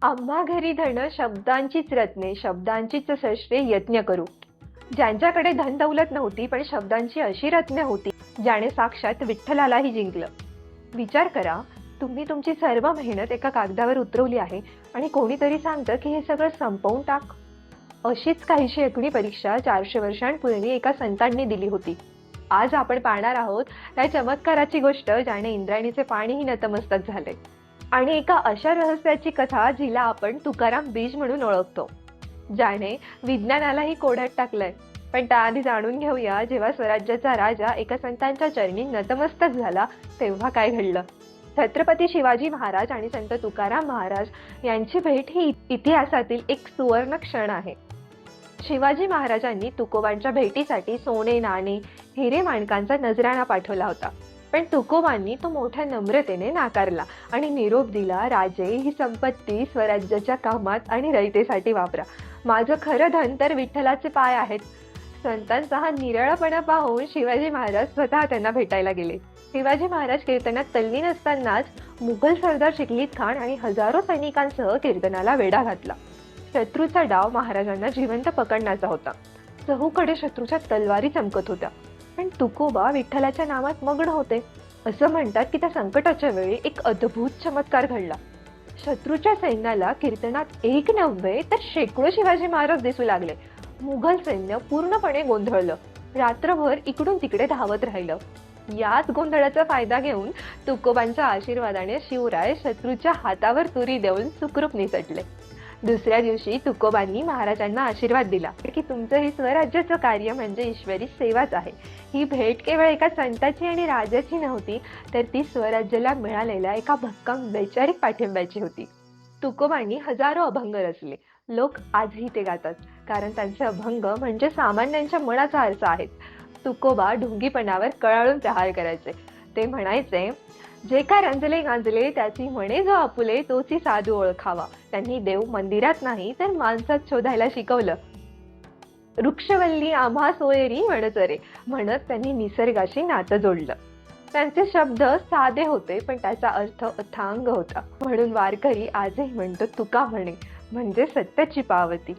आम्हा घरी धन शब्दांचीच रत्ने, शब्दांचीच शस्त्रे यज्ञ करू. ज्यांच्याकडे धन दौलत नव्हती, पण शब्दांची अशी रत्ने होती, ज्याने साक्षात विठ्ठलालाही जिंकलं. विचार करा, तुम्ही तुमची सर्व मेहनत एका कागदावर उतरवली आहे आणि कोणीतरी सांगतं की हे सगळं संपवून टाक. अशीच काहीशी अग्नी परीक्षा 400 वर्षांपूर्वी एका संतांनी दिली होती. आज आपण पाहणार आहोत त्या चमत्काराची गोष्ट, ज्याने इंद्रायणीचे पाणीही नतमस्तक झाले. आणि एका अशा रहस्याची कथा, जिला आपण तुकाराम बीज म्हणून ओळखतो, ज्याने विज्ञानालाही कोड्यात टाकलंय. पण त्याआधी जाणून घेऊया, जेव्हा स्वराज्याचा राजा एका संतांच्या चरणी नतमस्तक झाला, तेव्हा काय घडलं. छत्रपती शिवाजी महाराज आणि संत तुकाराम महाराज यांची भेट ही इतिहासातील एक सुवर्ण क्षण आहे. शिवाजी महाराजांनी तुकोबांच्या भेटीसाठी सोने, नाणे, हिरे माणकांचा नजराणा पाठवला होता. पण तुकोबांनी तो मोठ्या नम्रतेने नाकारला आणि निरोप दिला, राजे, ही संपत्ती स्वराज्याच्या कामात आणि रयतेसाठी वापरा. माझं खरं धन तर विठ्ठलाचे पाय आहेत. संतांचा हा निराळापणा पाहून शिवाजी महाराज स्वतः त्यांना भेटायला गेले. शिवाजी महाराज कीर्तनात तल्लीन असतानाच मुघल सरदार चिखलीत खान आणि हजारो सैनिकांसह कीर्तनाला वेढा घातला. शत्रूचा डाव महाराजांना जिवंत पकडण्याचा होता. चहूकडे शत्रूच्या तलवारी चमकत होत्या, पण तुकोबा विठ्ठलाच्या नामात मग्न होते. असं म्हणतात की त्या संकटाच्या वेळी एक अद्भुत चमत्कार घडला. शत्रूच्या सैन्याला कीर्तनात एक नव्हे तर शेकडो शिवाजी महाराज दिसू लागले. मुघल सैन्य पूर्णपणे गोंधळलं. रात्रभर इकडून तिकडे धावत राहिलं. याच गोंधळाचा फायदा घेऊन तुकोबांच्या आशीर्वादाने शिवराय शत्रूच्या हातावर तुरी देऊन सुखरूप निसटले. दुसऱ्या दिवशी तुकोबांनी महाराजांना आशीर्वाद दिला की तुमचं हे स्वराज्याचं कार्य म्हणजे ईश्वरी सेवाच आहे. ही भेट केवळ एका संताची आणि राजाची नव्हती, तर ती स्वराज्याला मिळालेल्या एका भक्कम वैचारिक पाठिंब्याची होती. तुकोबांनी हजारो अभंग रचले. लोक आजही ते गातात, कारण त्यांचे अभंग म्हणजे सामान्यांच्या मनाचा अर्थ आहेत. तुकोबा ढोंगीपणावर कळाळून प्रहार करायचे. ते म्हणायचे, जे का रंजले गांजले त्याची म्हणे जो आपुले, तोची साधू ओळखावा. त्यांनी देव मंदिरात नाही तर माणसात शोधायला शिकवलं. वृक्षवल्ली आम्हा सोयरी म्हणत रे, म्हणत त्यांनी निसर्गाशी नातं जोडलं. त्यांचे शब्द साधे होते, पण त्याचा अर्थ अथांग होता. म्हणून वारकरी आजही म्हणतो, तुका म्हणे म्हणजे सत्याची पावती.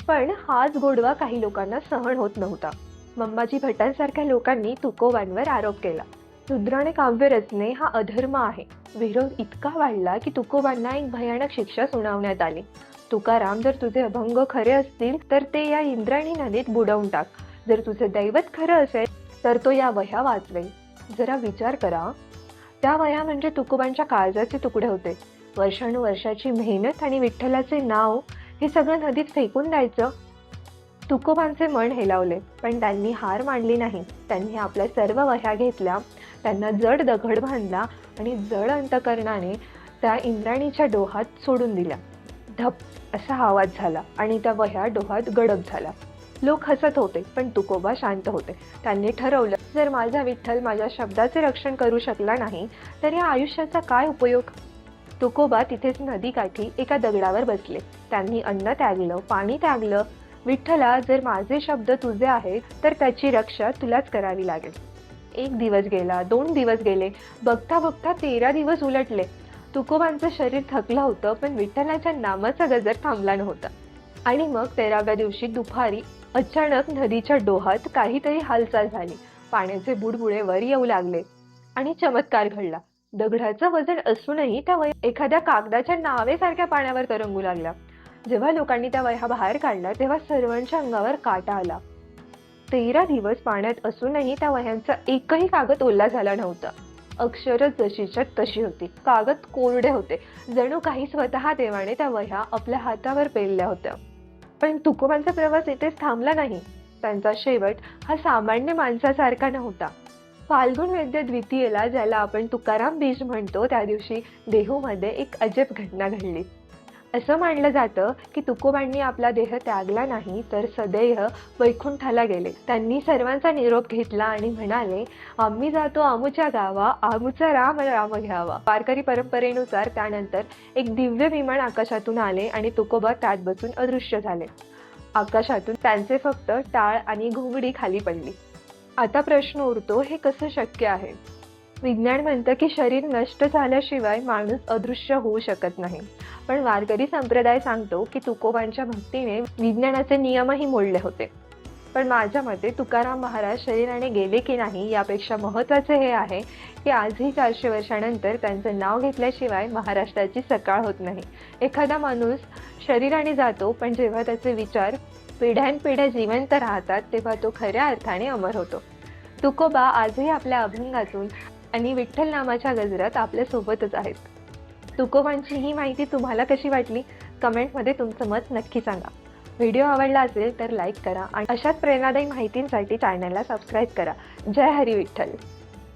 पण हाच गोडवा काही लोकांना सहन होत नव्हता. मंबाजी भटांसारख्या लोकांनी तुकोबांवर आरोप केला. शूद्राने काव्य रचणे हा अधर्म आहे. विरोध इतका वाढला की तुकोबांना एक भयानक शिक्षा सुनावण्यात आली. तुकाराम, जर तुझे अभंग खरे असतील तर ते या इंद्रायणी नदीत बुडवून टाक. जर तुझे दैवत खरं असेल तर तो या वह्या वाचवेल. जरा विचार करा, त्या वह्या म्हणजे तुकोबांच्या काळजाचे तुकडे होते. वर्षानुवर्षाची मेहनत आणि विठ्ठलाचे नाव हे सगळं नदीत फेकून द्यायचं. तुकोबांचे मन हेलावले, पण त्यांनी हार मानली नाही. त्यांनी आपल्या सर्व वह्या घेतल्या, त्यांना जड दगड बांधला आणि जड अंतकरणाने त्या इंद्रायणीच्या डोहात सोडून दिल्या. धप असा आवाज झाला आणि त्या वह्या डोहात गडप झाला. लोक हसत होते, पण तुकोबा शांत होते. त्यांनी ठरवलं, जर माझा विठ्ठल माझ्या शब्दाचे रक्षण करू शकला नाही तर या आयुष्याचा काय उपयोग. तुकोबा तिथेच नदीकाठी एका दगडावर बसले. त्यांनी अन्न त्यागलं, पाणी त्यागलं. विठ्ठला, जर माझे शब्द तुझे आहेत तर त्याची रक्षा तुलाच करावी लागेल. 1 दिवस गेला, 2 दिवस गेले, बघता बघता 13 दिवस उलटले. तुकोबांचं शरीर थकलं होतं, पण विठ्ठलाच्या नामाचा गजर थांबला नव्हता. आणि मग 13व्या दिवशी दुपारी अचानक नदीच्या डोहात काहीतरी हालचाल झाली. पाण्याचे बुडबुडे वर येऊ लागले आणि चमत्कार घडला. दगडाचं वजन असूनही त्या वह्या एखाद्या कागदाच्या नावेसारख्या पाण्यावर तरंगू लागल्या. जेव्हा लोकांनी त्या वह्या बाहेर काढल्या, तेव्हा सर्वांच्या अंगावर काटा आला. 13 दिवस पाण्यात असूनही त्या वह्यांचा एकही कागद ओला झाला नव्हता. अक्षरं जशीच्या तशी होती. कागद कोरडे होते, जणू काही स्वतः देवाने त्या वह्या आपल्या हातावर पेलल्या होत्या. पण तुकोबांचा प्रवास इथेच थांबला नाही. त्यांचा शेवट हा सामान्य माणसासारखा नव्हता. फाल्गुन वैद्य द्वितीयेला, ज्याला आपण तुकाराम बीज म्हणतो, त्या दिवशी देहूमध्ये एक अजब घटना घडली. असं मानलं जातं की तुकोबांनी आपला देह त्यागला नाही, तर सदैव वैकुंठाला गेले. त्यांनी सर्वांचा निरोप घेतला आणि म्हणाले, आम्ही जातो आमुच्या गावा, आमुचा राम राम घ्यावा. वारकरी परंपरेनुसार त्यानंतर एक दिव्य विमान आकाशातून आले आणि तुकोबा त्यात बसून अदृश्य झाले. आकाशातून त्यांचे फक्त टाळ आणि घोंगडी खाली पडली. आता प्रश्न उरतो, हे कसं शक्य आहे. विज्ञान म्हणतं की शरीर नष्ट झाल्याशिवाय माणूस अदृश्य होऊ शकत नाही. पण वारकरी संप्रदाय सांगतो की तुकोबांच्या भक्तीने विज्ञानाचे नियमही मोडले होते. पण माझ्या मते तुकाराम महाराज शरीराने गेले की नाही यापेक्षा महत्त्वाचे हे आहे की आजही 400 वर्षानंतर त्यांचं नाव घेतल्याशिवाय महाराष्ट्राची सकाळ होत नाही. एखादा माणूस शरीराने जातो, पण जेव्हा त्याचे विचार पिढ्यानपिढ्या जिवंत राहतात तेव्हा तो खऱ्या अर्थाने अमर होतो. तुकोबा आजही आपल्या अभंगातून आणि विठ्ठल नामाच्या गजरात आपल्या सोबतच आहेत. तुकोबांची ही माहिती तुम्हाला कशी वाटली? कमेंटमध्ये तुमचं मत नक्की सांगा. व्हिडिओ आवडला असेल तर लाईक करा आणि अशाच प्रेरणादायी माहितींसाठी चॅनलला सबस्क्राईब करा. जय हरी विठ्ठल.